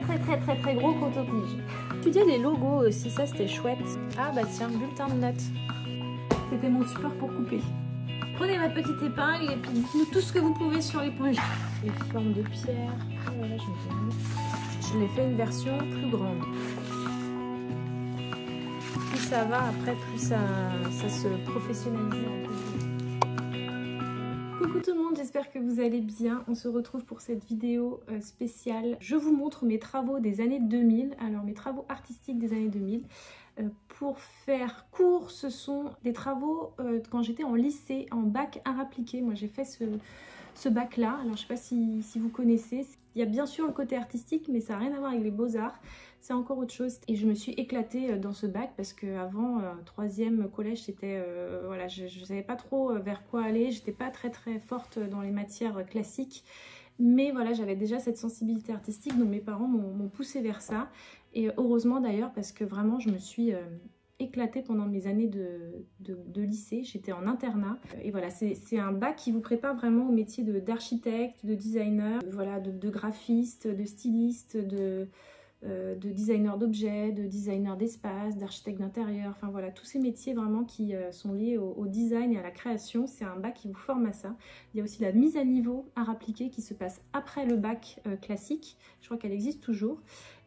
très gros coton-tige. Étudier les logos aussi, ça c'était chouette. Ah bah tiens, bulletin de notes. C'était mon support pour couper. Prenez votre petite épingle et puis dites-nous tout ce que vous pouvez sur l'épingle. Les formes de pierre. Oh là là, je l'ai fait une version plus grande. Plus ça va, après plus ça se professionnalise un peu. Coucou tout le monde, j'espère que vous allez bien. On se retrouve pour cette vidéo spéciale. Je vous montre mes travaux des années 2000, alors mes travaux artistiques des années 2000. Pour faire court, ce sont des travaux quand j'étais en lycée, en bac art appliqué. Moi j'ai fait ce bac là, alors je sais pas si vous connaissez. Il y a bien sûr le côté artistique, mais ça n'a rien à voir avec les beaux-arts. C'est encore autre chose. Et je me suis éclatée dans ce bac parce qu'avant, 3e collège, c'était voilà, je ne savais pas trop vers quoi aller. J'étais pas très forte dans les matières classiques. Mais voilà, j'avais déjà cette sensibilité artistique, donc mes parents m'ont poussée vers ça. Et heureusement d'ailleurs, parce que vraiment, je me suis éclatée pendant mes années de lycée. J'étais en internat. Et voilà, c'est un bac qui vous prépare vraiment au métier d'architecte, de designer, voilà, de graphiste, de styliste, de designer d'objets, de designer d'espace, d'architecte d'intérieur, enfin voilà, tous ces métiers vraiment qui sont liés au design et à la création. C'est un bac qui vous forme à ça. Il y a aussi la mise à niveau art appliqué qui se passe après le bac classique. Je crois qu'elle existe toujours.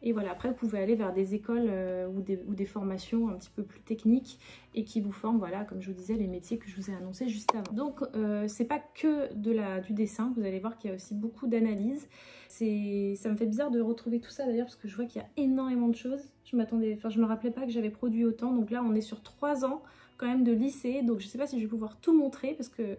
Et voilà, après vous pouvez aller vers des écoles ou des formations un petit peu plus techniques et qui vous forment, voilà, comme je vous disais, les métiers que je vous ai annoncés juste avant. Donc c'est pas que du dessin, vous allez voir qu'il y a aussi beaucoup d'analyse. Ça me fait bizarre de retrouver tout ça d'ailleurs parce que je vois qu'il y a énormément de choses. Je me rappelais pas que j'avais produit autant. Donc là on est sur 3 ans quand même de lycée, donc je sais pas si je vais pouvoir tout montrer parce que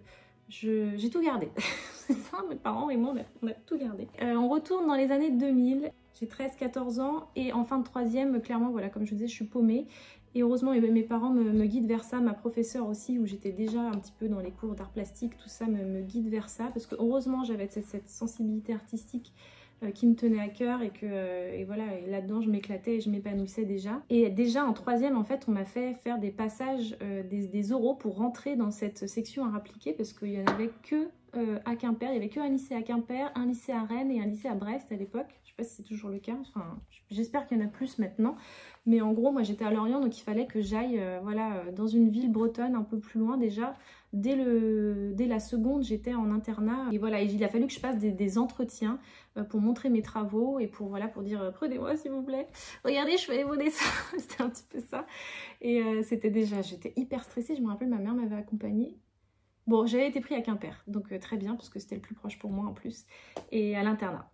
j'ai tout gardé. C'est ça, mes parents et moi on a tout gardé. On retourne dans les années 2000. J'ai 13-14 ans et en fin de 3e, clairement, voilà, comme je vous disais, je suis paumée. Et heureusement, mes parents me guident vers ça, ma professeure aussi, où j'étais déjà un petit peu dans les cours d'art plastique, tout ça me guide vers ça. Parce que heureusement, j'avais cette sensibilité artistique qui me tenait à cœur et voilà, et là-dedans, je m'éclatais et je m'épanouissais déjà. Et déjà en 3e, en fait, on m'a fait faire des passages, des oraux pour rentrer dans cette section art appliqué parce qu'il n'y en avait que à Quimper. Il n'y avait qu'un lycée à Quimper, un lycée à Rennes et un lycée à Brest à l'époque. Je ne sais pas si c'est toujours le cas, enfin, j'espère qu'il y en a plus maintenant. Mais en gros, moi j'étais à Lorient, donc il fallait que j'aille voilà, dans une ville bretonne un peu plus loin déjà. Dès la seconde, j'étais en internat. Et voilà, il a fallu que je passe des entretiens pour montrer mes travaux et pour dire prenez-moi s'il vous plaît. Regardez, je fais vos dessins. C'était un petit peu ça. Et j'étais hyper stressée. Je me rappelle, ma mère m'avait accompagnée. Bon, j'avais été prise à Quimper, donc très bien, parce que c'était le plus proche pour moi en plus. Et à l'internat.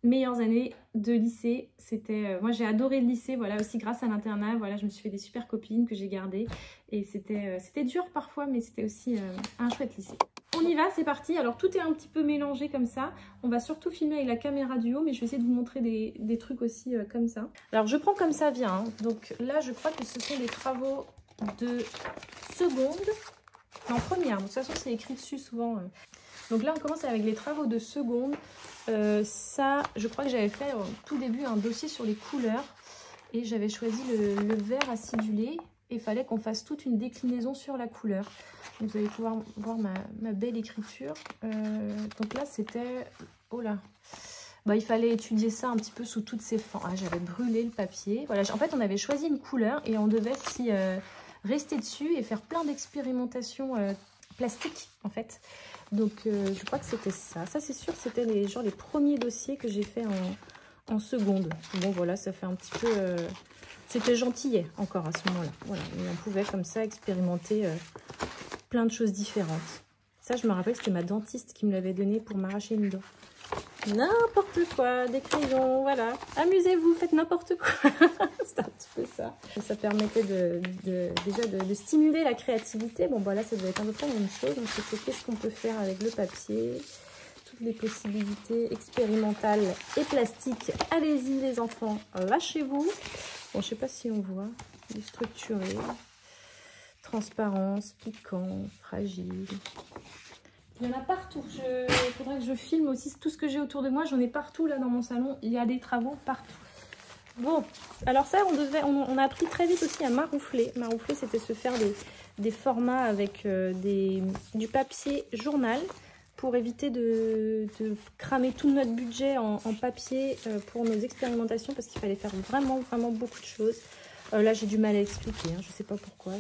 Meilleures années de lycée, c'était... moi j'ai adoré le lycée, voilà, aussi grâce à l'internat, voilà, je me suis fait des super copines que j'ai gardées. Et c'était dur parfois, mais c'était aussi un chouette lycée. On y va, c'est parti. Alors tout est un petit peu mélangé comme ça. On va surtout filmer avec la caméra du haut, mais je vais essayer de vous montrer des trucs aussi comme ça. Alors je prends comme ça vient, hein. Donc là je crois que ce sont des travaux de seconde, en première. Donc, de toute façon c'est écrit dessus souvent. Donc là on commence avec les travaux de seconde. Ça, je crois que j'avais fait au tout début un dossier sur les couleurs et j'avais choisi le vert acidulé et il fallait qu'on fasse toute une déclinaison sur la couleur. Donc vous allez pouvoir voir ma belle écriture. Donc là c'était... Oh là, bah, il fallait étudier ça un petit peu sous toutes ses formes. Ah, j'avais brûlé le papier. Voilà, en fait on avait choisi une couleur et on devait s'y rester dessus et faire plein d'expérimentations plastiques en fait. Donc je crois que c'était ça. Ça c'est sûr, c'était les premiers dossiers que j'ai fait en seconde. Bon voilà, ça fait un petit peu... c'était gentillet encore à ce moment-là. Voilà, et on pouvait comme ça expérimenter plein de choses différentes. Ça je me rappelle, c'était ma dentiste qui me l'avait donné pour m'arracher une dent. N'importe quoi, des crayons, voilà. Amusez-vous, faites n'importe quoi. C'est un petit peu ça. Ça permettait déjà de stimuler la créativité. Bon, voilà, ça devait être un peu près la même chose. Donc, c'était qu'est-ce qu'on peut faire avec le papier. Toutes les possibilités expérimentales et plastiques. Allez-y, les enfants, lâchez-vous. Bon, je sais pas si on voit. Du structuré, transparence, piquant, fragile. Il y en a partout. Il faudrait que je filme aussi tout ce que j'ai autour de moi. J'en ai partout là dans mon salon. Il y a des travaux partout. Bon, alors ça, on a appris très vite aussi à maroufler. Maroufler, c'était se faire des formats avec du papier journal pour éviter de cramer tout notre budget en papier pour nos expérimentations, parce qu'il fallait faire vraiment beaucoup de choses. Là, j'ai du mal à expliquer, hein, je ne sais pas pourquoi.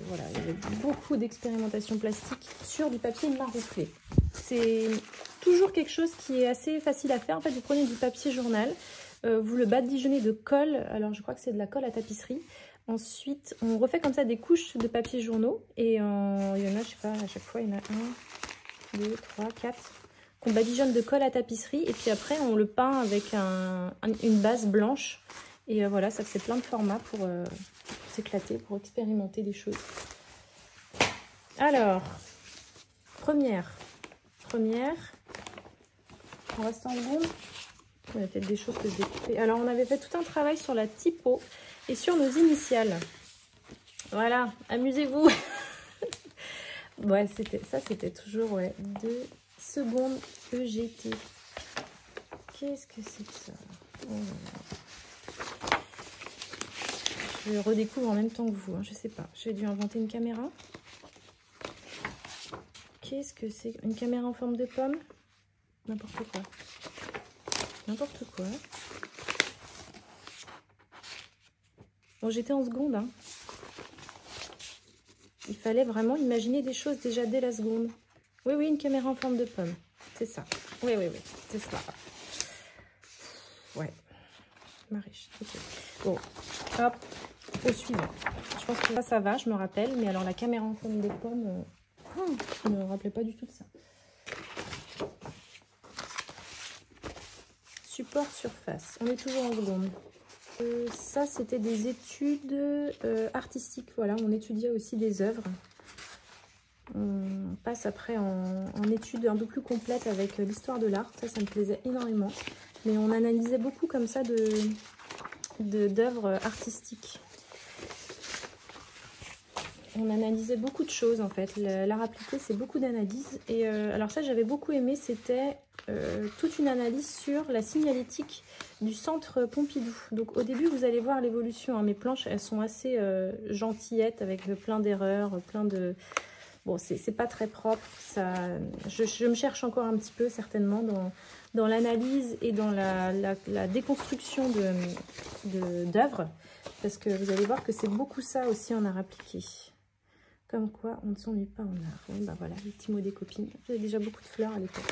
Voilà, il y avait beaucoup d'expérimentations plastiques sur du papier marouflé. C'est toujours quelque chose qui est assez facile à faire. En fait, vous prenez du papier journal, vous le badigeonnez de colle. Alors, je crois que c'est de la colle à tapisserie. Ensuite, on refait comme ça des couches de papier journaux. Et il y en a, je sais pas, à chaque fois, il y en a 1, 2, 3, 4 qu'on badigeonne de colle à tapisserie. Et puis après, on le peint avec une base blanche. Et voilà, ça fait plein de formats pour s'éclater, pour expérimenter des choses. Alors, première. On reste en seconde. Il y a peut-être des choses que je vais couper. Alors, on avait fait tout un travail sur la typo et sur nos initiales. Voilà, amusez-vous. Ouais, c'était toujours 2 secondes EGT. Qu'est-ce que c'est que ça? Oh. Je redécouvre en même temps que vous, hein, je sais pas. J'ai dû inventer une caméra. Qu'est-ce que c'est? Une caméra en forme de pomme? N'importe quoi. N'importe quoi. Bon, j'étais en seconde. Hein. Il fallait vraiment imaginer des choses déjà dès la seconde. Oui, une caméra en forme de pomme. C'est ça. Oui, c'est ça. Ouais. Mariche. Ok. Bon, hop. Au suivant. Je pense que là, ça va, je me rappelle. Mais alors, la caméra en forme de pomme, je ne me rappelais pas du tout de ça. Support surface. On est toujours en seconde. Ça, c'était des études artistiques. Voilà, on étudiait aussi des œuvres. On passe après en études un peu plus complètes avec l'histoire de l'art. Ça me plaisait énormément. Mais on analysait beaucoup comme ça d'œuvres artistiques. On analysait beaucoup de choses en fait. L'art appliqué, c'est beaucoup d'analyse. Et alors ça, j'avais beaucoup aimé. C'était toute une analyse sur la signalétique du centre Pompidou. Donc au début, vous allez voir l'évolution. Hein. Mes planches, elles sont assez gentillettes avec plein d'erreurs, plein de... Bon, c'est pas très propre. Ça, je me cherche encore un petit peu certainement dans l'analyse et dans la déconstruction d'œuvres. Parce que vous allez voir que c'est beaucoup ça aussi en art appliqué. Comme quoi, on ne s'ennuie pas en art. Bon, bah voilà, les petits mots des copines. J'avais déjà beaucoup de fleurs à l'époque.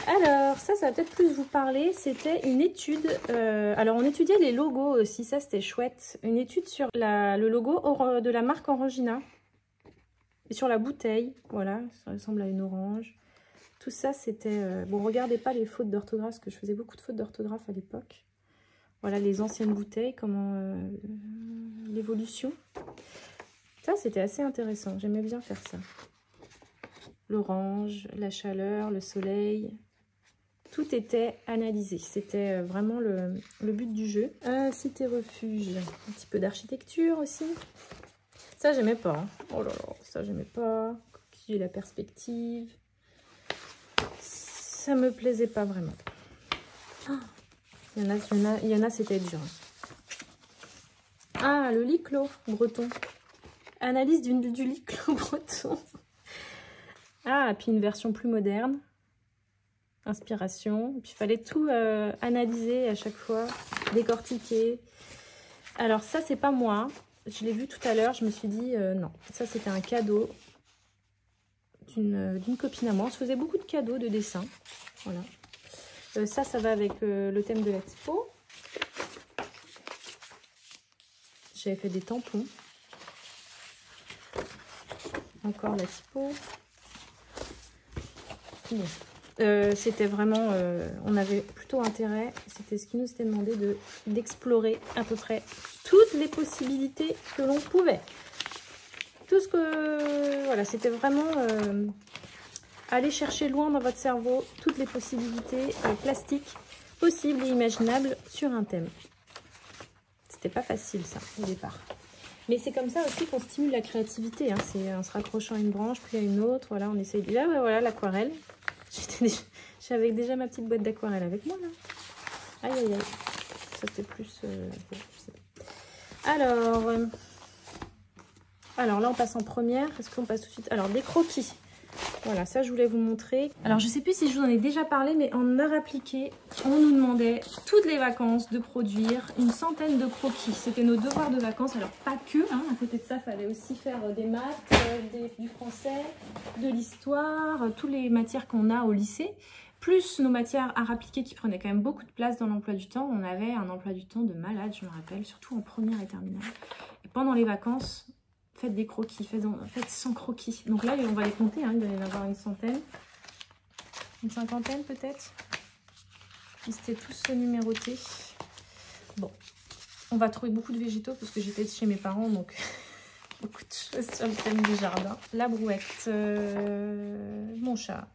Alors, ça va peut-être plus vous parler. C'était une étude. Alors, on étudiait les logos aussi. Ça, c'était chouette. Une étude sur le logo de la marque Orangina. Et sur la bouteille. Voilà, ça ressemble à une orange. Tout ça, c'était... Bon, regardez pas les fautes d'orthographe, parce que je faisais beaucoup de fautes d'orthographe à l'époque. Voilà, les anciennes bouteilles, comment... l'évolution. Ça, c'était assez intéressant. J'aimais bien faire ça. L'orange, la chaleur, le soleil. Tout était analysé. C'était vraiment le but du jeu. Cité refuge. Un petit peu d'architecture aussi. Ça, j'aimais pas. Hein. Oh là là, ça, j'aimais pas. Coquille, la perspective. Ça me plaisait pas vraiment. Il y en a c'était dur. Ah, le lit clos breton. Analyse du lit clos breton. Ah, puis une version plus moderne. Inspiration. Puis il fallait tout analyser à chaque fois, décortiquer. Alors ça, c'est pas moi. Je l'ai vu tout à l'heure. Je me suis dit, non. Ça, c'était un cadeau d'une copine à moi. On se faisait beaucoup de cadeaux de dessin. Voilà. Ça va avec le thème de la typo. J'avais fait des tampons. Encore la typo. Bon. C'était vraiment... on avait plutôt intérêt, c'était ce qui nous était demandé, d'explorer à peu près toutes les possibilités que l'on pouvait. Tout ce que... Voilà, c'était vraiment... aller chercher loin dans votre cerveau toutes les possibilités plastiques possibles et imaginables sur un thème. C'était pas facile ça au départ. Mais c'est comme ça aussi qu'on stimule la créativité. Hein. C'est en se raccrochant à une branche puis à une autre. Voilà, on essaye de... Ah ouais, voilà l'aquarelle. J'avais déjà ma petite boîte d'aquarelle avec moi là. Aïe aïe aïe. Ça c'était plus... Alors là on passe en première. Est-ce qu'on passe tout de suite? Alors des croquis. Voilà, ça je voulais vous montrer. Alors je sais plus si je vous en ai déjà parlé, mais en art appliqué, on nous demandait toutes les vacances de produire une centaine de croquis. C'était nos devoirs de vacances, alors pas que, hein. À côté de ça, il fallait aussi faire des maths, du français, de l'histoire, toutes les matières qu'on a au lycée. Plus nos matières art appliqué qui prenaient quand même beaucoup de place dans l'emploi du temps. On avait un emploi du temps de malade, je me rappelle, surtout en première et terminale. Et pendant les vacances... Faites des croquis, faites 100 croquis. Donc là, on va les compter, hein, il doit y en avoir une centaine. Une cinquantaine peut-être. Ils étaient tous numérotés. Bon, on va trouver beaucoup de végétaux parce que j'étais chez mes parents, donc beaucoup de choses sur le thème du jardin. La brouette, mon chat,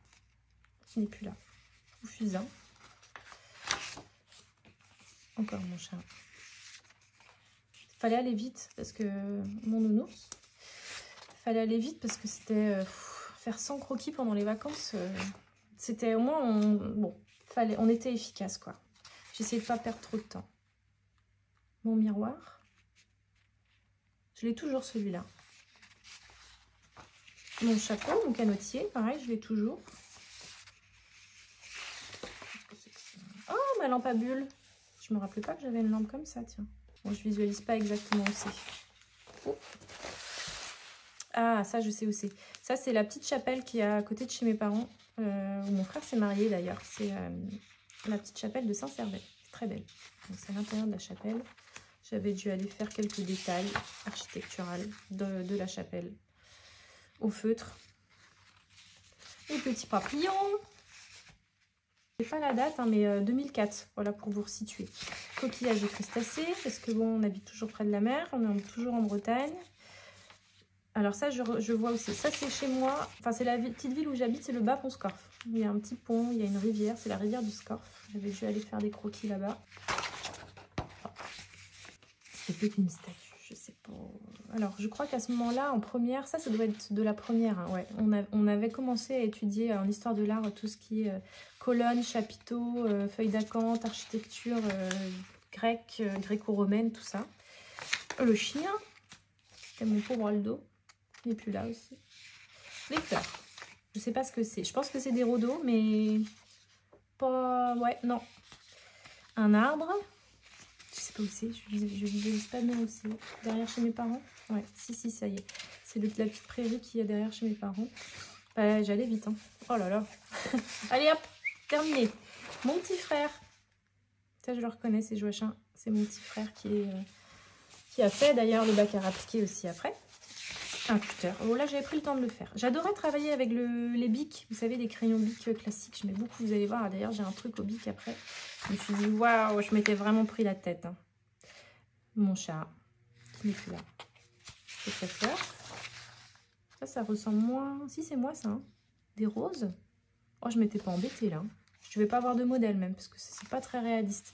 qui n'est plus là. Ou fusain. Encore mon chat. Fallait aller vite parce que mon nounours. Fallait aller vite parce que c'était faire 100 croquis pendant les vacances. C'était au moins on était efficace quoi. J'essayais de pas perdre trop de temps. Mon miroir. Je l'ai toujours celui-là. Mon chapeau, mon canotier, pareil, je l'ai toujours. Oh, ma lampe à bulles. Je me rappelais pas que j'avais une lampe comme ça, tiens. Bon, je visualise pas exactement où c'est. Oh. Ah, ça, je sais où c'est. Ça, c'est la petite chapelle qui est à côté de chez mes parents. Où mon frère s'est marié, d'ailleurs. C'est la petite chapelle de Saint-Servais. C'est très belle. C'est l'intérieur de la chapelle. J'avais dû aller faire quelques détails architecturaux de la chapelle. Au feutre. Les petits papillons. Je n'ai pas la date, hein, mais 2004, voilà pour vous resituer. Coquillages et crustacés, parce que bon, on habite toujours près de la mer, on est toujours en Bretagne. Alors ça, je vois aussi, ça c'est chez moi, enfin c'est la petite ville où j'habite, c'est le bas pont Scorff. Il y a un petit pont, il y a une rivière, c'est la rivière du Scorff. J'avais dû aller faire des croquis là-bas. C'est peut-être une statue, je sais pas. Alors je crois qu'à ce moment-là, en première, ça doit être de la première, hein, ouais. On avait commencé à étudier en histoire de l'art tout ce qui est colonnes, chapiteaux, feuilles d'acanthe, architecture grecque, gréco-romaine, tout ça. Le chien, c'était mon pauvre Aldo, il n'est plus là aussi. Les fleurs, je sais pas ce que c'est. Je pense que c'est des rhodos, mais pas... Ouais, non. Un arbre, je sais pas où c'est, je visualise pas bien où c'est. Derrière chez mes parents. Ouais, si, ça y est. C'est la petite prairie qu'il y a derrière chez mes parents. Bah, j'allais vite, hein. Oh là là. Allez hop, terminé. Mon petit frère. Ça, je le reconnais, c'est Joachim. C'est mon petit frère qui a fait d'ailleurs le bac à appliquer aussi après. Un cutter. Oh là, j'avais pris le temps de le faire. J'adorais travailler avec les bics. Vous savez, des crayons bics classiques. Je mets beaucoup, vous allez voir. D'ailleurs, j'ai un truc au bic après. Je me suis dit, waouh, je m'étais vraiment pris la tête. Hein. Mon chat, qui n'est plus là. C'est très fleur. Ça ressemble moins... Si, c'est moi, ça. Hein. Des roses. Oh, je m'étais pas embêtée, là. Je vais pas avoir de modèle, même, parce que c'est pas très réaliste.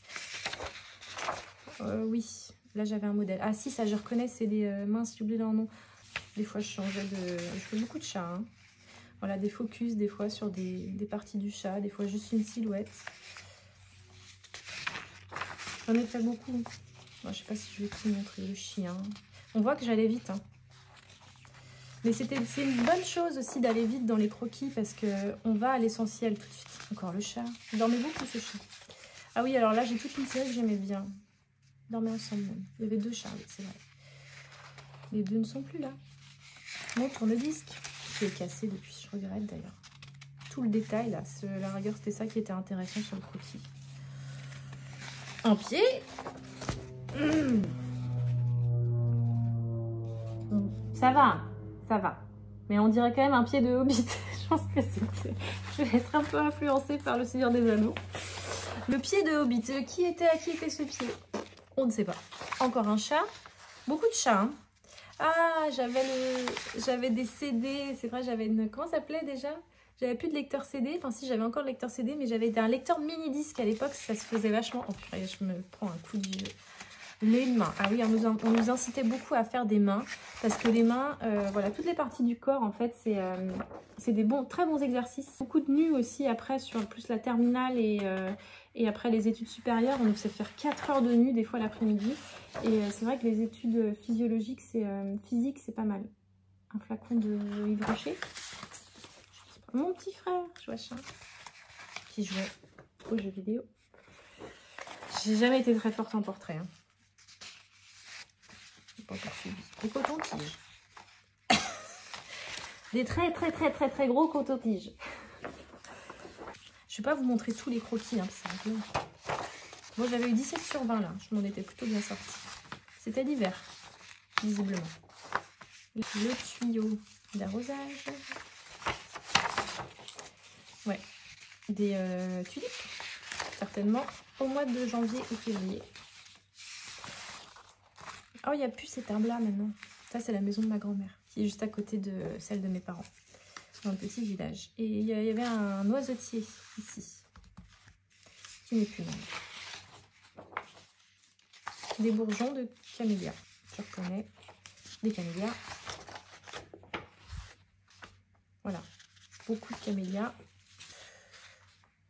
Oui, là, j'avais un modèle. Ah, si, ça, je reconnais, c'est des... mince, j'ai oublié leur nom. Des fois, je changeais de... Je fais beaucoup de chats, hein. Voilà, des focus, des fois, sur des parties du chat. Des fois, juste une silhouette. J'en ai fait beaucoup. Bon, je sais pas si je vais tout montrer. Le chien. On voit que j'allais vite, hein. Mais c'est une bonne chose aussi d'aller vite dans les croquis parce qu'on va à l'essentiel tout de suite. Encore le chat. Il dormait beaucoup ce chat. Ah oui, alors là, j'ai toute une série que j'aimais bien. Ils dormaient ensemble même. Il y avait 2 chats, c'est vrai. Les 2 ne sont plus là. Mon tourne-disque qui est cassé depuis, je regrette d'ailleurs. Tout le détail là, la rigueur, c'était ça qui était intéressant sur le croquis. Un pied. Ça va. Ça va. Mais on dirait quand même un pied de Hobbit. Je pense que je vais être un peu influencée par le Seigneur des Anneaux. Le pied de Hobbit. À qui était ce pied? On ne sait pas. Encore un chat. Beaucoup de chats. Hein. Ah, j'avais des CD. C'est vrai, j'avais une... Comment ça s'appelait déjà? J'avais plus de lecteur CD. Enfin si, j'avais encore le lecteur CD, mais j'avais un lecteur mini-disque à l'époque. Ça se faisait vachement... Oh purée, je me prends un coup de vieux. Les mains. Ah oui, on nous incitait beaucoup à faire des mains. Parce que les mains, voilà, toutes les parties du corps, en fait, c'est des très bons exercices. Beaucoup de nus aussi, après, sur plus la terminale et après les études supérieures. On nous fait faire 4 heures de nus, des fois l'après-midi. Et c'est vrai que les études physiques, c'est pas mal. Un flacon de Yves Rocher. mon petit frère, Joachim, qui jouait aux jeux vidéo. J'ai jamais été très forte en portrait. Hein. J'ai pas encore suivi. Des cotons-tiges. Des très gros cotons-tiges. Je vais pas vous montrer tous les croquis, hein, c'est un peu... Moi j'avais eu 17 sur 20 là, je m'en étais plutôt bien sortie. C'était l'hiver, visiblement. Le tuyau d'arrosage. Ouais, des tulipes, certainement au mois de janvier ou février. Oh, il n'y a plus cet arbre-là maintenant. Ça, c'est la maison de ma grand-mère, qui est juste à côté de celle de mes parents, dans un petit village. Et il y avait un oiseautier ici, qui n'est plus là. Des bourgeons de camélia. Je reconnais des camélias. Voilà, beaucoup de camélias.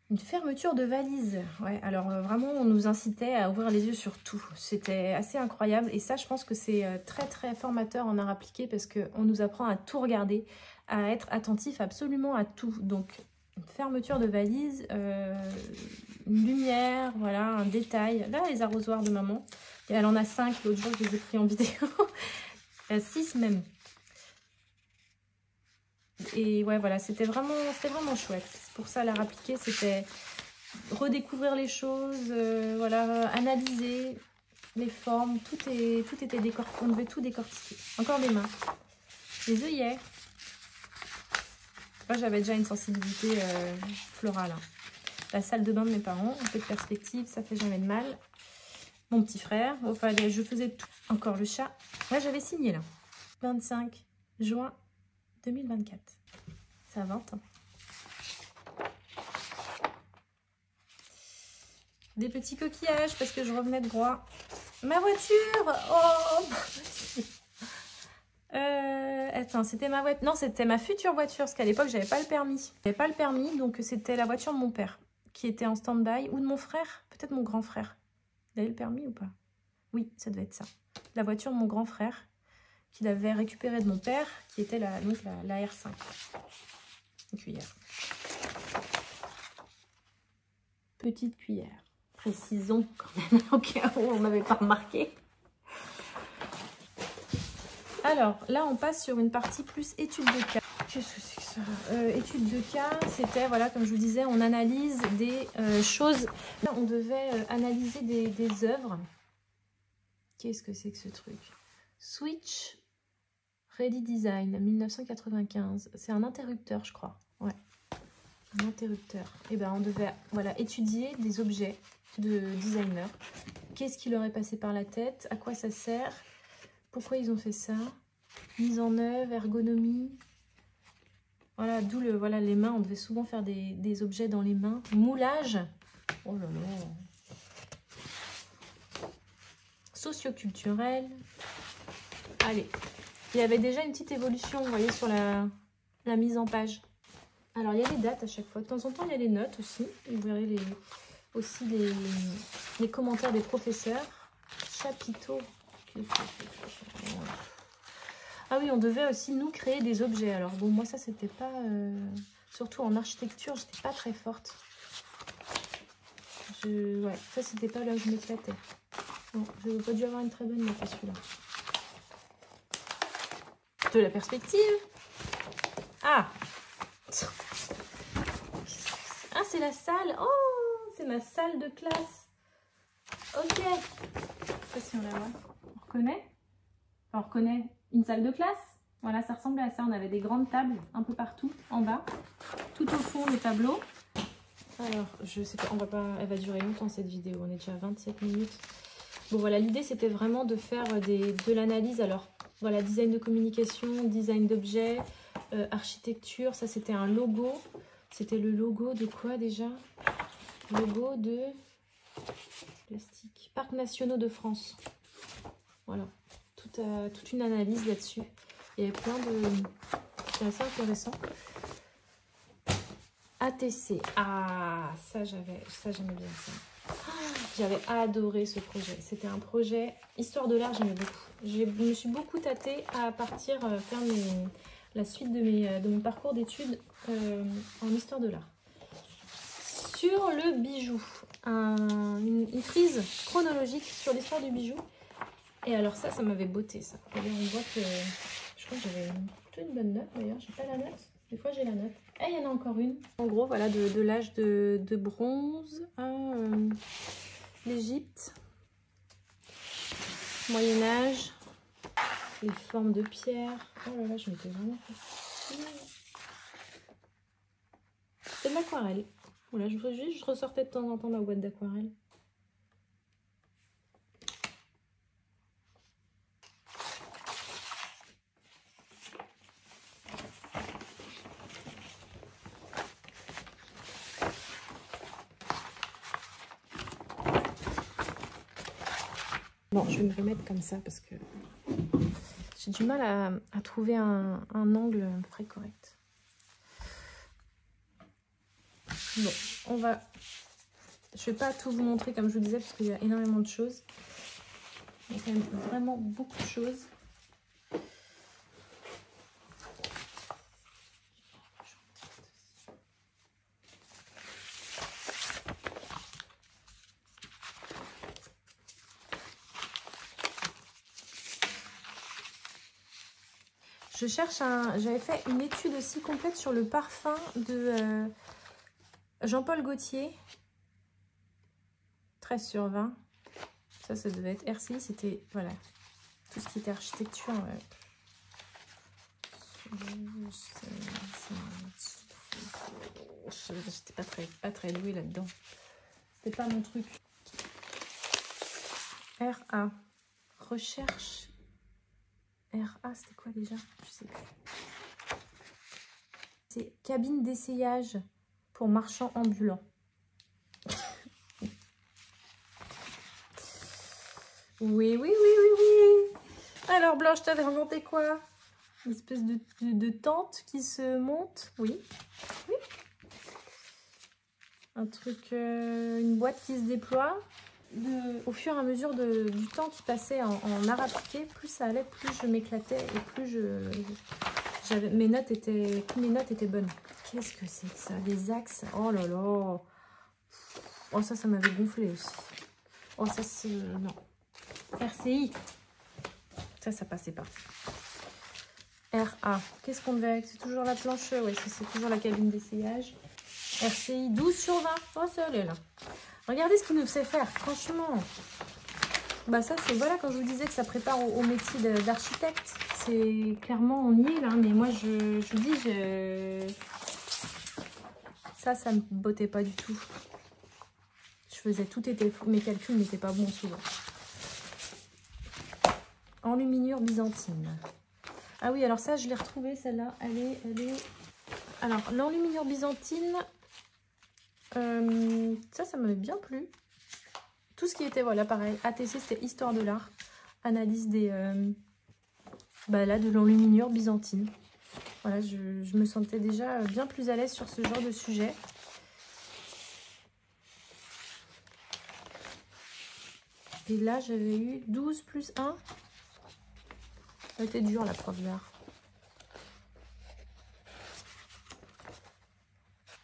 Une fermeture de valise. Ouais, alors vraiment, on nous incitait à ouvrir les yeux sur tout. C'était assez incroyable. Et ça, je pense que c'est très formateur en art appliqué parce qu'on nous apprend à tout regarder, à être attentif absolument à tout. Donc, une fermeture de valise, une lumière, voilà, un détail. Là, les arrosoirs de maman. Et elle en a 5. L'autre jour, je les ai pris en vidéo. 6 même. Et ouais, voilà, c'était vraiment chouette. Pour ça, l'art appliqué, c'était redécouvrir les choses, voilà, analyser les formes. Tout était décortiqué. On devait tout décortiquer. Encore des mains. Les œillets. Moi, j'avais déjà une sensibilité florale. Hein. La salle de bain de mes parents, un peu de perspective, ça fait jamais de mal. Mon petit frère, enfin, je faisais tout. Encore le chat. Là, j'avais signé là. 25 juin 2024. Ça a 20 ans. Des petits coquillages parce que je revenais de Groix. Ma voiture! Oh! Attends, c'était ma voiture. Non, c'était ma future voiture parce qu'à l'époque, j'avais pas le permis. J'avais pas le permis, donc c'était la voiture de mon père qui était en stand-by ou de mon frère, peut-être mon grand frère. Il avait le permis ou pas? Oui, ça devait être ça. La voiture de mon grand frère qu'il avait récupérée de mon père, qui était la R5. Une cuillère. Petite cuillère. Précisons quand même au cas où on n'avait pas remarqué. Alors, là, on passe sur une partie plus étude de cas. Qu'est-ce que c'est que ça? Étude de cas, c'était, voilà, comme je vous disais, on analyse des choses. Là, on devait analyser des œuvres. Qu'est-ce que c'est que ce truc? Switch Ready Design, 1995. C'est un interrupteur, je crois. Ouais, un interrupteur. Et ben, on devait, voilà, étudier des objets de designers. Qu'est-ce qui leur est passé par la tête? À quoi ça sert? Pourquoi ils ont fait ça? Mise en œuvre, ergonomie. Voilà, d'où le, voilà, les mains. On devait souvent faire des objets dans les mains. Moulage. Oh là là. Socioculturel. Allez. Il y avait déjà une petite évolution, vous voyez, sur la mise en page. Alors, il y a les dates à chaque fois. De temps en temps, il y a les notes aussi. Vous verrez aussi les commentaires des professeurs. Chapiteau. Ah oui, on devait aussi nous créer des objets. Alors bon, moi ça c'était pas... surtout en architecture, j'étais pas très forte. Ouais, ça c'était pas là où je m'éclatais. Bon, je n'ai pas dû avoir une très bonne note à celui-là. De la perspective. Ah. Ah, c'est la salle. Oh, c'est ma salle de classe. Ok. Je sais pas si on la voit. On reconnaît? On reconnaît une salle de classe. Voilà, ça ressemblait à ça. On avait des grandes tables un peu partout, en bas. Tout au fond, le tableau. Alors, je sais pas, on va pas... Elle va durer longtemps cette vidéo. On est déjà à 27 minutes. Bon, voilà, l'idée, c'était vraiment de faire de l'analyse. Alors, voilà, design de communication, design d'objets, architecture. Ça, c'était un logo. C'était le logo de quoi, déjà? Logo de... plastique. Parcs nationaux de France. Voilà. Toute une analyse là-dessus. Il y avait plein de... C'est assez intéressant. ATC. Ah, ça j'aimais bien ça. J'avais adoré ce projet. C'était un projet... Histoire de l'art, j'aimais beaucoup. Je me suis beaucoup tâtée à partir faire la suite de mon parcours d'études en histoire de l'art. Sur le bijou, une frise chronologique sur l'histoire du bijou. Et alors ça m'avait botté ça. D'ailleurs on voit que je crois que j'avais plutôt une bonne note d'ailleurs, j'ai pas la note. Des fois j'ai la note. Et il y en a encore une. En gros voilà de l'âge de bronze à l'Égypte, Moyen-Âge, les formes de pierre. Oh là là, je m'étais vraiment fait. C'est de l'aquarelle. Voilà, je ressortais de temps en temps ma boîte d'aquarelle. Bon, je vais me remettre comme ça parce que j'ai du mal à trouver un angle très correct. Bon, on va... Je vais pas tout vous montrer comme je vous disais parce qu'il y a énormément de choses. Il y a quand même vraiment beaucoup de choses. Je cherche j'avais fait une étude aussi complète sur le parfum de Jean-Paul Gaultier. 13 sur 20. Ça devait être RCI. C'était, voilà, tout ce qui était architecture. J'étais pas très douée là-dedans. C'était pas mon truc. RA. Recherche. RA, c'était quoi déjà? Je sais plus. C'est cabine d'essayage pour marchands ambulants. Oui. Alors Blanche, t'avais inventé quoi? Une espèce de tente qui se monte. Oui. Un truc, une boîte qui se déploie. Au fur et à mesure du temps qui passait en art appliqué, plus ça allait, plus je m'éclatais et plus mes notes étaient bonnes. Qu'est-ce que c'est que ça? Des axes. Oh là là. Oh ça m'avait gonflé aussi. Oh ça c'est... non. RCI. Ça passait pas. RA. Qu'est-ce qu'on devait avec? C'est toujours la planche. Oui, c'est toujours la cabine d'essayage. RCI 12 sur 20. Oh ça allait là. Regardez ce qu'il nous sait faire, franchement. Bah ça, c'est, voilà, quand je vous disais que ça prépare au métier d'architecte. C'est clairement, on y est là. Mais moi, je vous dis, ça me bottait pas du tout. Je faisais, tout était fou. Mes calculs n'étaient pas bons souvent. Enluminure byzantine. Ah oui, alors ça, je l'ai retrouvée, celle-là. Elle est... Alors, l'enluminure byzantine... ça m'avait bien plu. Tout ce qui était, voilà, pareil. ATC, c'était histoire de l'art. Analyse des... là, de l'enluminure byzantine. Voilà, je me sentais déjà bien plus à l'aise sur ce genre de sujet. Et là, j'avais eu 12 plus 1. Ça a été dur, la prof d'art.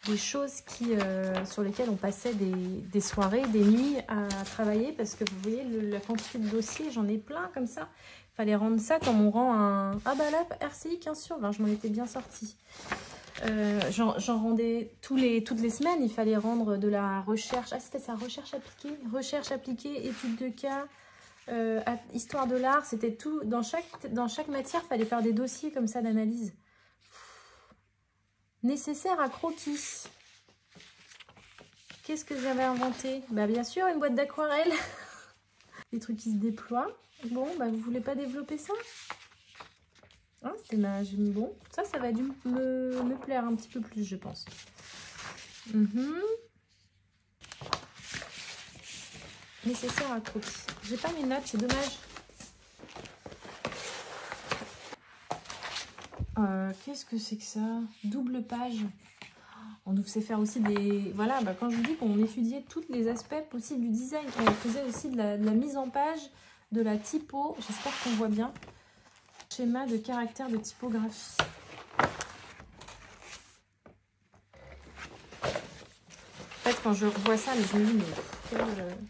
Des choses sur lesquelles on passait des soirées, des nuits à travailler, parce que vous voyez la quantité de dossiers, j'en ai plein comme ça. Il fallait rendre ça comme on rend un... Ah bah là, RCI 15 sur 20, je m'en étais bien sortie. J'en rendais toutes les semaines, il fallait rendre de la recherche. Ah, c'était ça, recherche appliquée, étude de cas, histoire de l'art, c'était tout. Dans chaque matière, il fallait faire des dossiers comme ça d'analyse. Nécessaire à croquis. Qu'est-ce que j'avais inventé? Bah bien sûr, une boîte d'aquarelle. Des trucs qui se déploient. Bon, bah vous voulez pas développer ça? Hein, c'était bon, ça va dû me plaire un petit peu plus, je pense. Nécessaire à croquis. J'ai pas mes notes, c'est dommage. Qu'est-ce que c'est que ça? Double page. On nous sait faire aussi des... Voilà, quand je vous dis qu'on étudiait tous les aspects possibles du design, on faisait aussi de la mise en page, de la typo. J'espère qu'on voit bien. Schéma de caractère de typographie. fait, quand je revois ça, je me dis, mais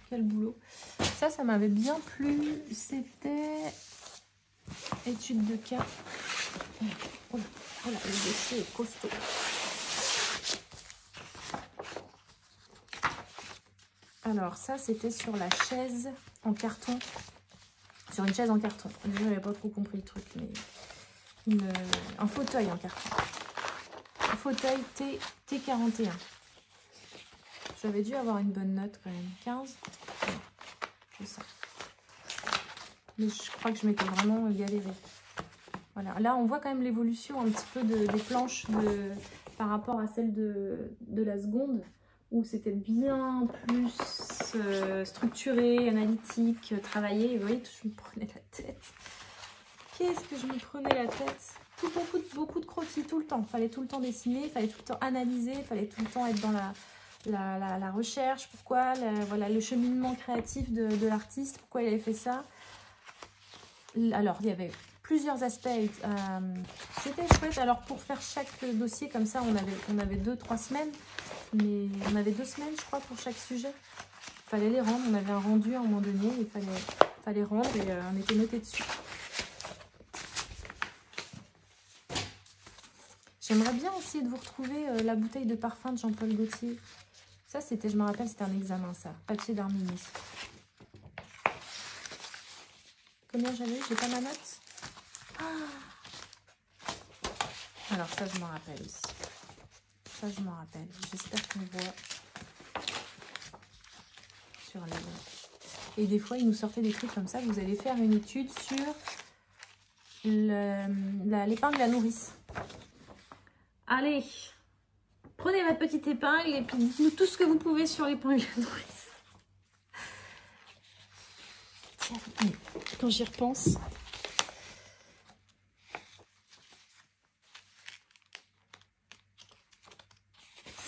quel boulot. Ça m'avait bien plu. C'était étude de cas. Voilà, le dossier est costaud. Alors, ça, c'était sur la chaise en carton. Sur une chaise en carton. Je n'avais pas trop compris le truc, mais un fauteuil en carton. Un fauteuil T41. J'avais dû avoir une bonne note quand même. 15. Ouais, c'est ça. Mais je crois que je m'étais vraiment galérée. Voilà. Là, on voit quand même l'évolution un petit peu des planches par rapport à celle de la seconde, où c'était bien plus structuré, analytique, travaillé. Et vous voyez, je me prenais la tête. Qu'est-ce que je me prenais la tête? Beaucoup de croquis tout le temps. Il fallait tout le temps dessiner, il fallait tout le temps analyser, il fallait tout le temps être dans la recherche. Pourquoi voilà, le cheminement créatif de l'artiste, pourquoi il avait fait ça. Alors, il y avait plusieurs aspects. C'était chouette. Alors, pour faire chaque dossier comme ça, on avait 2-3 semaines. Mais on avait 2 semaines, je crois, pour chaque sujet. Il fallait les rendre. On avait un rendu à un moment donné. Il fallait rendre et on était noté dessus. J'aimerais bien essayer de vous retrouver la bouteille de parfum de Jean-Paul Gaultier. Ça, c'était, je me rappelle, c'était un examen, ça. Papier d'Armini. Combien j'avais eu? J'ai pas ma note. Ah, alors ça, je m'en rappelle aussi. Ça, je m'en rappelle. J'espère qu'on voit sur les notes. Et des fois, il nous sortait des trucs comme ça. Vous allez faire une étude sur l'épingle à nourrice. Allez, prenez votre petite épingle et puis dites-nous tout ce que vous pouvez sur l'épingle à nourrice. Tiens, quand j'y repense...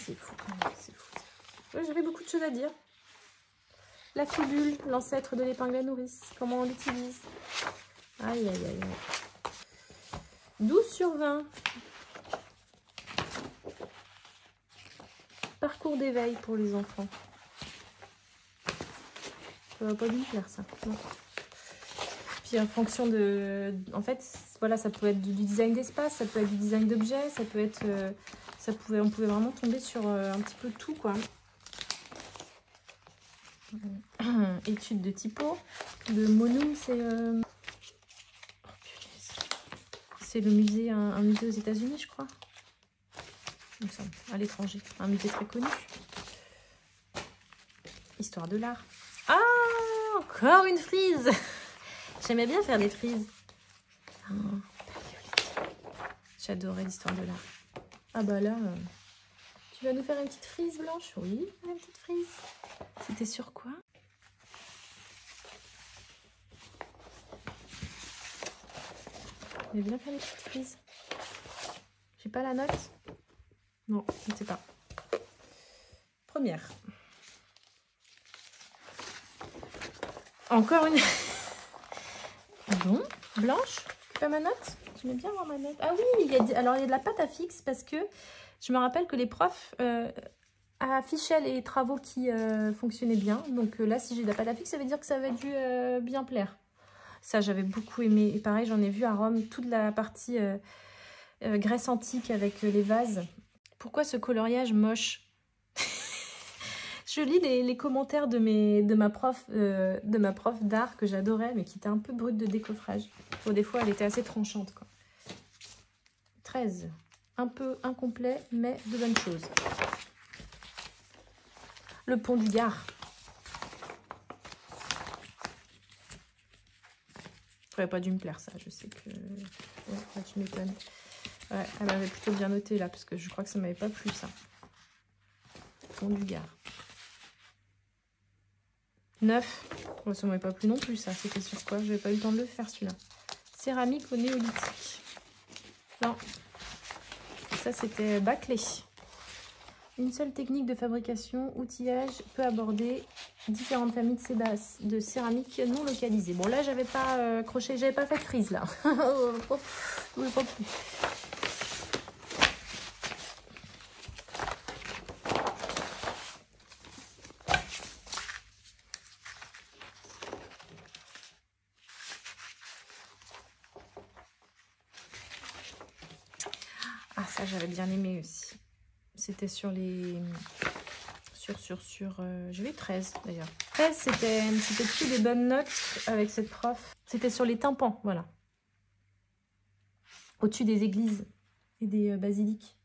C'est fou, c'est fou. Ouais, j'avais beaucoup de choses à dire. La fibule, l'ancêtre de l'épingle à nourrice. Comment on l'utilise? Aïe, aïe, aïe. 12 sur 20. Parcours d'éveil pour les enfants. Ça va pas lui plaire, ça. Non. Puis en fonction de... En fait, voilà, ça peut être du design d'espace, ça peut être du design d'objets, ça peut être... on pouvait vraiment tomber sur un petit peu tout, quoi. Étude de typo. De Monum, c'est le musée, un musée aux États-Unis, je crois. Il me semble, à l'étranger. Un musée très connu. Histoire de l'art. Ah, encore une frise. J'aimais bien faire des frises. J'adorais l'histoire de l'art. Ah bah là, tu vas nous faire une petite frise blanche? Oui, une petite frise. C'était sur quoi? Je vais bien faire des petites frises. J'ai pas la note? Non, je ne sais pas. Première. Encore une. Bon, blanche. Pas ma note? J'aimais bien avoir ma note. Ah oui, alors il y a de la pâte à fixe parce que je me rappelle que les profs affichaient les travaux qui fonctionnaient bien. Donc là, si j'ai de la pâte à fixe, ça veut dire que ça va dû bien plaire. Ça, j'avais beaucoup aimé. Et pareil, j'en ai vu à Rome toute la partie Grèce antique avec les vases. Pourquoi ce coloriage moche? Je lis les commentaires de ma prof d'art que j'adorais, mais qui était un peu brute de décoffrage. Bon, des fois, elle était assez tranchante, quoi. 13. Un peu incomplet, mais de bonnes choses. Le pont du Gard. Ça aurait pas dû me plaire, ça. Je sais que... Ouais, tu m'étonnes. Ouais, elle m'avait plutôt bien noté, là, parce que je crois que ça m'avait pas plu, ça. Pont du Gard. 9. Ouais, ça m'avait pas plu non plus, ça. C'était sur quoi? J'avais pas eu le temps de le faire, celui-là. Céramique au néolithique. Non. Ça, c'était bâclé. Une seule technique de fabrication, outillage, peut aborder différentes familles de céramique non localisées. Bon, là, j'avais pas crochet, j'avais pas fait de frise, là. Ça, j'avais bien aimé aussi. C'était sur les... j'ai eu 13 d'ailleurs. 13, c'était plutôt des bonnes notes avec cette prof. C'était sur les tympans, voilà. Au-dessus des églises et des basiliques.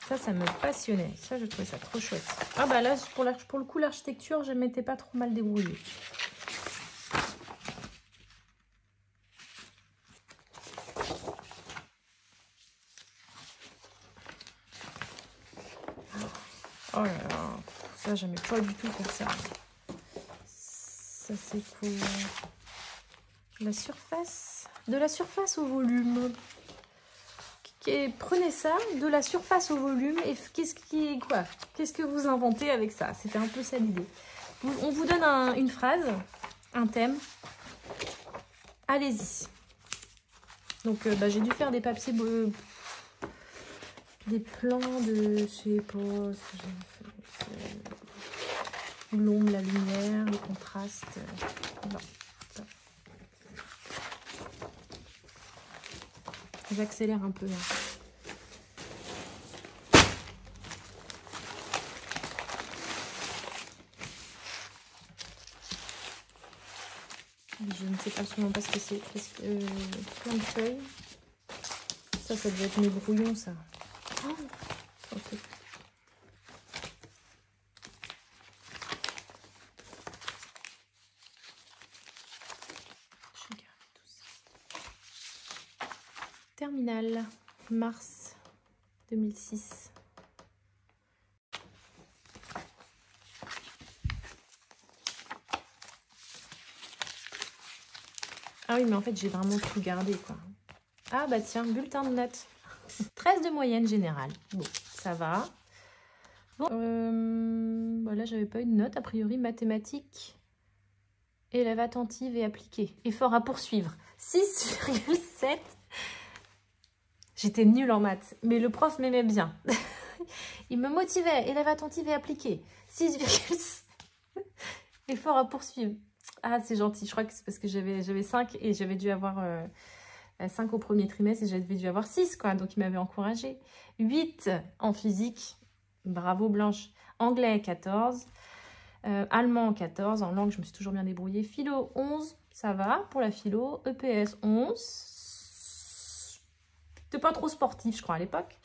Ça me passionnait. Ça, je trouvais ça trop chouette. Ah bah là, pour le coup, l'architecture, je m'étais pas trop mal débrouillée. Oh là là, ça, j'aimais pas du tout faire ça. Ça, c'est quoi? La surface. De la surface au volume. Prenez ça, de la surface au volume, et qu'est-ce que vous inventez avec ça? C'était un peu ça l'idée. On vous donne une phrase, un thème. Allez-y. Donc, j'ai dû faire des papiers, des plans de, je sais pas ce que j'ai fait. L'ombre, la lumière, le contraste. Non. J'accélère un peu là. Je ne sais absolument pas ce que c'est. Plein de feuilles. Ça devait être mes brouillons, ça. Oh, okay. Je vais garder tout ça. Terminal, mars 2006. Ah oui, mais en fait, j'ai vraiment tout gardé, quoi. Ah bah tiens, bulletin de notes. 13 de moyenne générale. Bon, ça va. Bon, là, j'avais pas eu de note. A priori, mathématiques. Élève attentive et appliquée. Effort à poursuivre. 6,7. J'étais nulle en maths, mais le prof m'aimait bien. Il me motivait. Élève attentive et appliquée. 6,7. Effort à poursuivre. Ah, c'est gentil. Je crois que c'est parce que j'avais 5 et j'avais dû avoir 5 au premier trimestre et j'avais dû avoir 6, quoi. Donc, il m'avait encouragée. 8 en physique. Bravo, Blanche. Anglais, 14. Allemand, 14. En langue, je me suis toujours bien débrouillée. Philo, 11. Ça va pour la philo. EPS, 11. C'était pas trop sportif, je crois, à l'époque.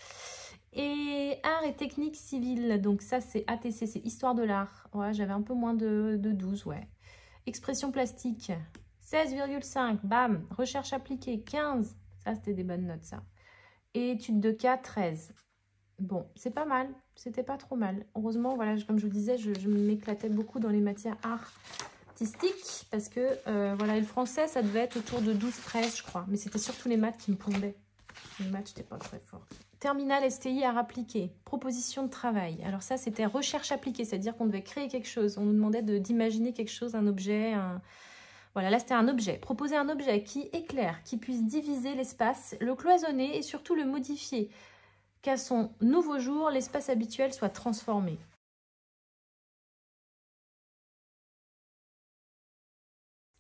Et art et technique civile. Donc, ça, c'est ATC. C'est histoire de l'art. Ouais, j'avais un peu moins de 12, ouais. Expression plastique, 16,5, bam. Recherche appliquée, 15. Ça, c'était des bonnes notes, ça. Et études de cas, 13. Bon, c'est pas mal. C'était pas trop mal. Heureusement, voilà, comme je vous le disais, je m'éclatais beaucoup dans les matières artistiques. Parce que, voilà, et le français, ça devait être autour de 12-13, je crois. Mais c'était surtout les maths qui me plombaient. Les maths, j'étais pas très forte. Terminal STI art appliqué. Proposition de travail. Alors ça, c'était recherche appliquée. C'est-à-dire qu'on devait créer quelque chose. On nous demandait d'imaginer quelque chose, un objet. Voilà, là, c'était un objet. Proposer un objet qui éclaire, qui puisse diviser l'espace, le cloisonner et surtout le modifier. Qu'à son nouveau jour, l'espace habituel soit transformé.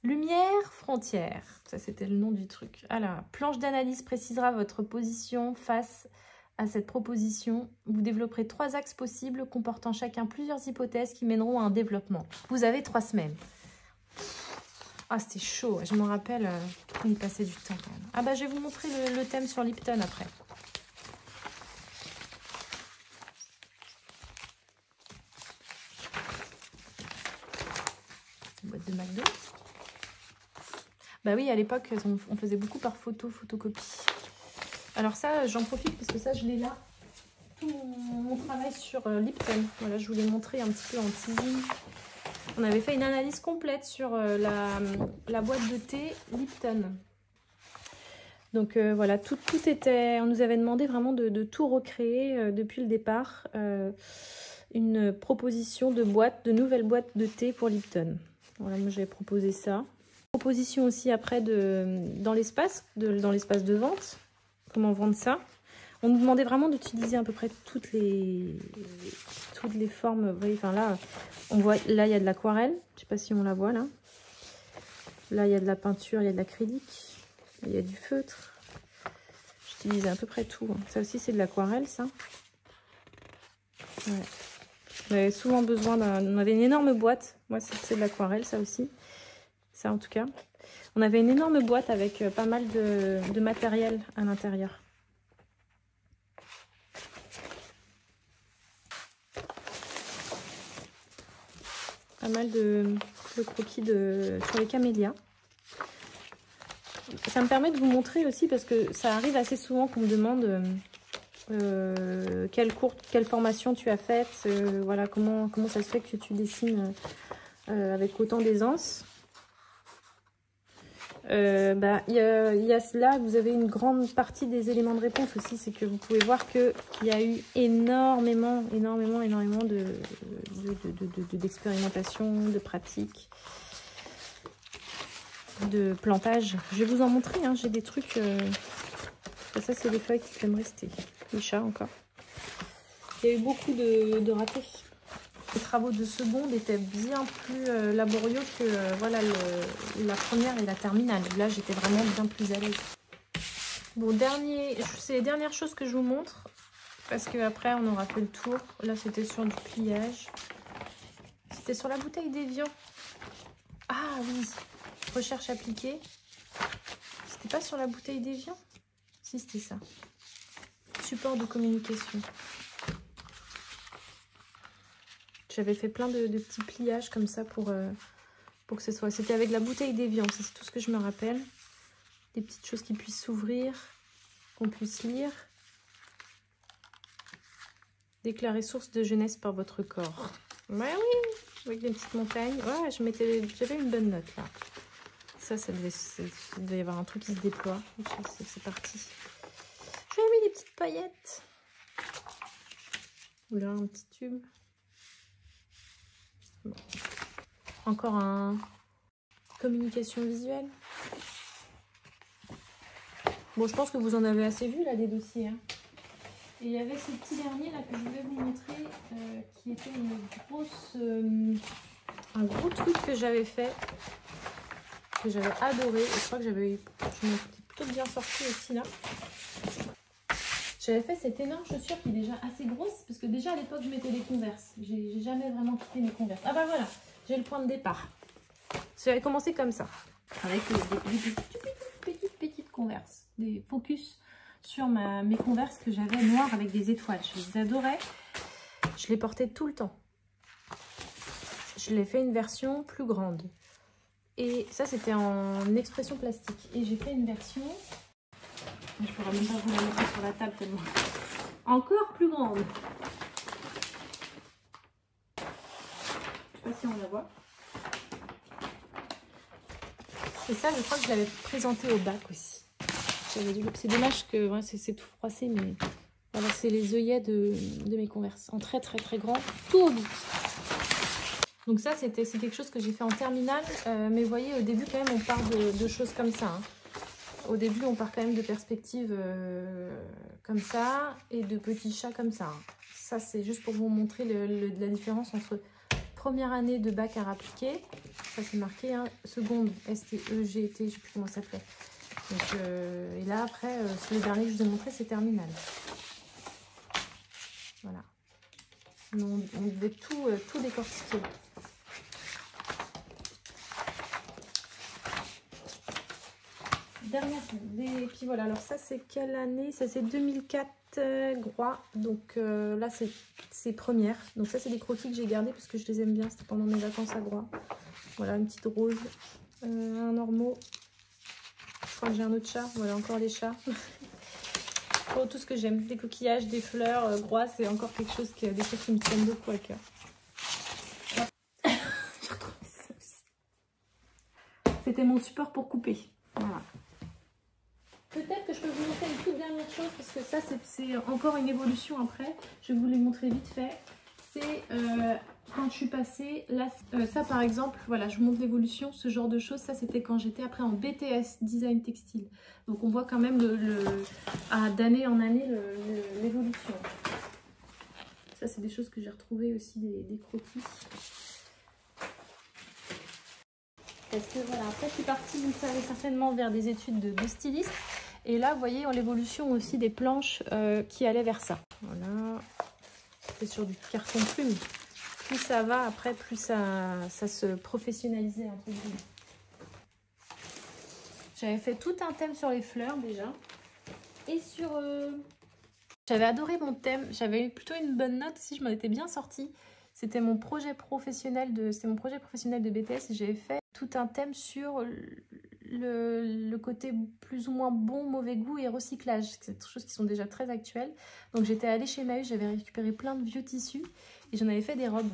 Lumière, frontière. Ça, c'était le nom du truc. Alors, planche d'analyse précisera votre position face à cette proposition. Vous développerez 3 axes possibles comportant chacun plusieurs hypothèses qui mèneront à un développement. Vous avez 3 semaines. Ah, c'était chaud. Je me rappelle, on y passait du temps quand même. Ah bah, je vais vous montrer le thème sur Lipton après. Boîte de McDo. Bah oui, à l'époque, on faisait beaucoup par photocopie. Alors ça, j'en profite parce que ça, je l'ai là. Tout mon travail sur Lipton. Voilà, je vous l'ai montré un petit peu en teasing. On avait fait une analyse complète sur la boîte de thé Lipton. Donc voilà, tout était... On nous avait demandé vraiment de tout recréer depuis le départ. Une proposition de nouvelles boîtes de thé pour Lipton. Voilà, moi j'avais proposé ça. Proposition aussi après dans l'espace de vente. Comment vendre ça? On nous demandait vraiment d'utiliser à peu près toutes les formes. Vous voyez, enfin là, on voit, là il y a de l'aquarelle. Je ne sais pas si on la voit là. Là il y a de la peinture, il y a de l'acrylique, il y a du feutre. Je utilisé à peu près tout. Ça aussi, c'est de l'aquarelle, ça. Ouais. On avait souvent besoin d'un... On avait une énorme boîte. Moi, c'est de l'aquarelle, ça aussi. Ça, en tout cas. On avait une énorme boîte avec pas mal de matériel à l'intérieur. Pas mal de croquis sur les camélias. Ça me permet de vous montrer aussi, parce que ça arrive assez souvent qu'on me demande quelle formation tu as faite, voilà, comment ça se fait que tu dessines avec autant d'aisance. Y a cela, vous avez une grande partie des éléments de réponse aussi, c'est que vous pouvez voir qu'il y a eu énormément d'expérimentation, de pratique, de plantage. Je vais vous en montrer, hein, j'ai des trucs, ça c'est des feuilles qui peuvent rester, les chats encore. Il y a eu beaucoup de ratés. Les travaux de seconde étaient bien plus laborieux que voilà, la première et la terminale. Là, j'étais vraiment bien plus à l'aise. Bon, c'est les dernières choses que je vous montre, parce qu'après, on aura fait le tour. Là, c'était sur du pliage. C'était sur la bouteille d'Evian. Ah oui, recherche appliquée. C'était pas sur la bouteille d'Evian? Si, c'était ça. Support de communication. J'avais fait plein de petits pliages comme ça pour que ce soit... C'était avec la bouteille d'Evian, c'est tout ce que je me rappelle. Des petites choses qui puissent s'ouvrir, qu'on puisse lire. Déclarer source de jeunesse par votre corps. Ouais, oui, avec des petites montagnes. Ouais, j'avais une bonne note là. Ça devait y avoir un truc qui se déploie. C'est parti. J'ai mis des petites paillettes. Là, un petit tube. Bon. Encore un communication visuelle. Bon, je pense que vous en avez assez vu là des dossiers. Hein. Et il y avait ce petit dernier là que je voulais vous montrer, qui était un gros truc que j'avais fait, que j'avais adoré. Et je crois que je m'en étais plutôt bien sortie aussi là. J'avais fait cette énorme chaussure qui est déjà assez grosse, parce que déjà à l'époque je mettais les Converse. J'ai jamais vraiment quitté mes Converse. Ah bah voilà, j'ai le point de départ. J'avais commencé comme ça, avec des petites Converse, des focus sur mes Converse que j'avais noires avec des étoiles. Je les adorais, je les portais tout le temps. Je l'ai fait une version plus grande. Et ça c'était en expression plastique. Et j'ai fait une version... Je pourrais même pas vous la mettre sur la table tellement. Encore plus grande. Je sais pas si on la voit. Et ça, je crois que je l'avais présenté au bac aussi. C'est dommage que ouais, c'est tout froissé, mais voilà, c'est les œillets de mes Converse. En très grand, tout au bic. Donc ça, c'est quelque chose que j'ai fait en terminale. Mais vous voyez, au début, quand même, on part de choses comme ça. Hein. Au début, on part quand même de perspectives comme ça et de petits chats comme ça. Hein. Ça, c'est juste pour vous montrer la différence entre première année de bac à appliquer. Ça, c'est marqué. Hein, seconde, STE, GT, je ne sais plus comment ça fait. Donc, et là, après, le dernier que je vous ai montré, c'est terminal. Voilà. On devait tout décortiquer. Et puis voilà, alors ça c'est quelle année? Ça c'est 2004 Groix, donc là c'est première. Donc ça c'est des croquis que j'ai gardés parce que je les aime bien, c'était pendant mes vacances à Groix. Voilà, une petite rose, un ormeau. Je crois que j'ai un autre chat, voilà encore les chats. Oh, tout ce que j'aime, des coquillages, des fleurs, Groix c'est encore des choses qui me tiennent beaucoup à cœur. C'était mon support pour couper, voilà. Peut-être que je peux vous montrer une toute dernière chose, parce que ça, c'est encore une évolution après. Je vais vous les montrer vite fait. C'est quand je suis passée, là, ça par exemple, voilà, je vous montre l'évolution, ce genre de choses. Ça, c'était quand j'étais après en BTS, design textile. Donc, on voit quand même d'année en année l'évolution. Ça, c'est des choses que j'ai retrouvées aussi, des croquis. Parce que voilà, après, je suis partie, vous le savez certainement, vers des études de styliste. Et là, vous voyez l'évolution aussi des planches qui allaient vers ça. Voilà, c'est sur du carton plume. Plus ça va, après, plus ça se professionnalisait entre guillemets. J'avais fait tout un thème sur les fleurs déjà. Et sur... J'avais adoré mon thème. J'avais eu plutôt une bonne note aussi. Je m'en étais bien sortie. C'était mon projet professionnel de BTS. Et j'avais fait tout un thème sur le côté plus ou moins bon, mauvais goût et recyclage. C'est des choses qui sont déjà très actuelles. Donc j'étais allée chez Emmaüs. J'avais récupéré plein de vieux tissus. Et j'en avais fait des robes.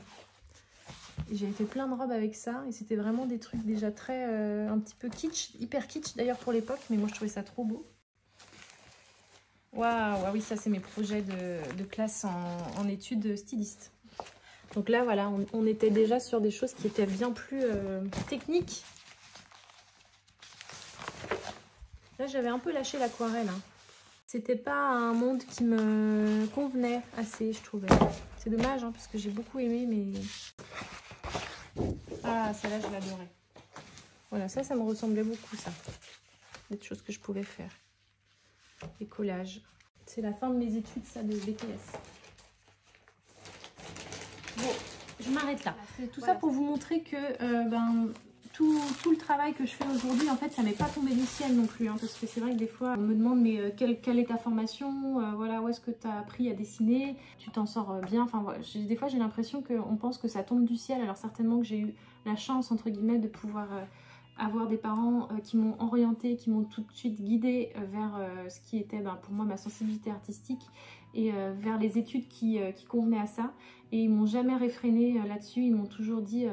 Et j'avais fait plein de robes avec ça. Et c'était vraiment des trucs déjà très... un petit peu kitsch. Hyper kitsch d'ailleurs pour l'époque. Mais moi je trouvais ça trop beau. Waouh, ah oui, ça c'est mes projets de classe en études styliste. Donc là, voilà, on était déjà sur des choses qui étaient bien plus techniques. Là, j'avais un peu lâché l'aquarelle. Hein. C'était pas un monde qui me convenait assez, je trouvais. C'est dommage, hein, parce que j'ai beaucoup aimé, mais... Ah, celle-là, je l'adorais. Voilà, ça me ressemblait beaucoup, ça. Des choses que je pouvais faire. Les collages. C'est la fin de mes études, ça, de BTS. Bon, je m'arrête là. C'est tout ça pour vous montrer que tout le travail que je fais aujourd'hui, en fait, ça m'est pas tombé du ciel non plus. Hein, parce que c'est vrai que des fois, on me demande, mais quelle est ta formation, voilà, où est-ce que tu as appris à dessiner, tu t'en sors bien. Enfin, voilà, des fois, j'ai l'impression qu'on pense que ça tombe du ciel. Alors certainement que j'ai eu la chance, entre guillemets, de pouvoir... avoir des parents qui m'ont orientée, qui m'ont tout de suite guidée vers ce qui était pour moi ma sensibilité artistique et vers les études qui convenaient à ça. Et ils m'ont jamais réfréné là-dessus, ils m'ont toujours dit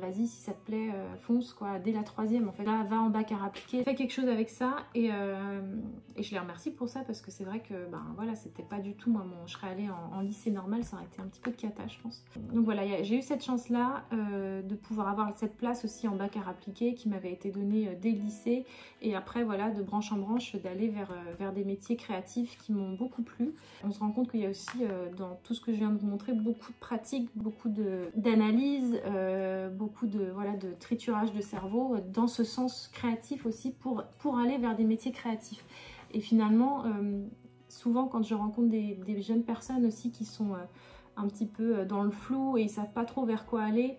vas-y, si ça te plaît, fonce quoi, dès la 3e en fait. Là, va en bac à appliquer, fais quelque chose avec ça et je les remercie pour ça parce que c'est vrai que voilà, c'était pas du tout moi, je serais allée en lycée normal, ça aurait été un petit peu de cata je pense. Donc voilà, j'ai eu cette chance là de pouvoir avoir cette place aussi en bac à appliquer qui m'avait été donnée dès le lycée et après voilà, de branche en branche, d'aller vers des métiers créatifs qui m'ont beaucoup plu. On se rend compte qu'il y a aussi dans tout ce que je viens de vous montrer beaucoup de pratique, beaucoup d'analyse, beaucoup de triturage de cerveau dans ce sens créatif aussi pour aller vers des métiers créatifs. Et finalement, souvent quand je rencontre des jeunes personnes aussi qui sont un petit peu dans le flou et ils savent pas trop vers quoi aller,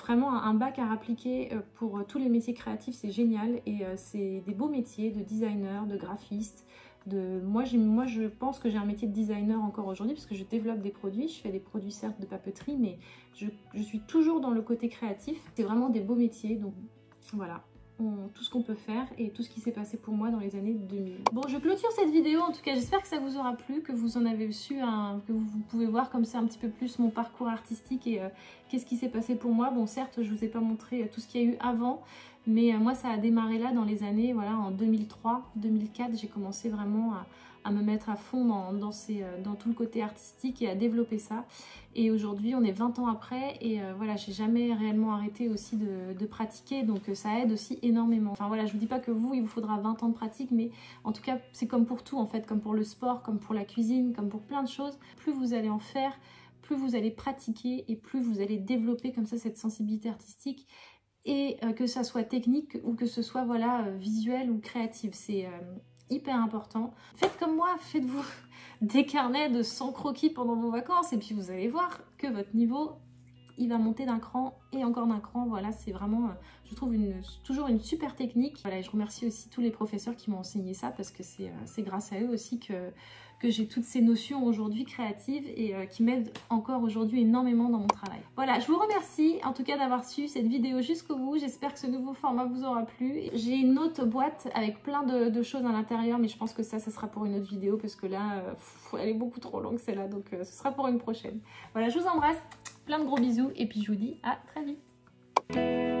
vraiment un bac à appliquer pour tous les métiers créatifs, c'est génial et c'est des beaux métiers de designer, de graphiste. Moi je pense que j'ai un métier de designer encore aujourd'hui parce que je développe des produits, je fais des produits certes de papeterie mais je suis toujours dans le côté créatif. C'est vraiment des beaux métiers donc voilà. Tout ce qu'on peut faire et tout ce qui s'est passé pour moi dans les années 2000. Bon, je clôture cette vidéo, en tout cas j'espère que ça vous aura plu, que vous en avez su, que vous pouvez voir comme ça un petit peu plus mon parcours artistique et qu'est-ce qui s'est passé pour moi. Bon certes je vous ai pas montré tout ce qu'il y a eu avant, mais moi ça a démarré là dans les années, voilà en 2003, 2004 j'ai commencé vraiment à me mettre à fond dans tout le côté artistique et à développer ça. Et aujourd'hui, on est 20 ans après et voilà, j'ai jamais réellement arrêté aussi de pratiquer, donc ça aide aussi énormément. Enfin voilà, je vous dis pas que il vous faudra 20 ans de pratique, mais en tout cas, c'est comme pour tout en fait, comme pour le sport, comme pour la cuisine, comme pour plein de choses. Plus vous allez en faire, plus vous allez pratiquer et plus vous allez développer comme ça cette sensibilité artistique. Et que ça soit technique ou que ce soit voilà visuel ou créatif, c'est hyper important. Faites comme moi, faites-vous des carnets de 100 croquis pendant vos vacances et puis vous allez voir que votre niveau il va monter d'un cran et encore d'un cran. Voilà, c'est vraiment, je trouve, toujours une super technique. Voilà, et je remercie aussi tous les professeurs qui m'ont enseigné ça parce que c'est grâce à eux aussi que j'ai toutes ces notions aujourd'hui créatives et qui m'aident encore aujourd'hui énormément dans mon travail. Voilà, je vous remercie en tout cas d'avoir suivi cette vidéo jusqu'au bout. J'espère que ce nouveau format vous aura plu. J'ai une autre boîte avec plein de choses à l'intérieur, mais je pense que ça sera pour une autre vidéo parce que là, elle est beaucoup trop longue celle-là, donc ce sera pour une prochaine. Voilà, je vous embrasse, plein de gros bisous et puis je vous dis à très vite.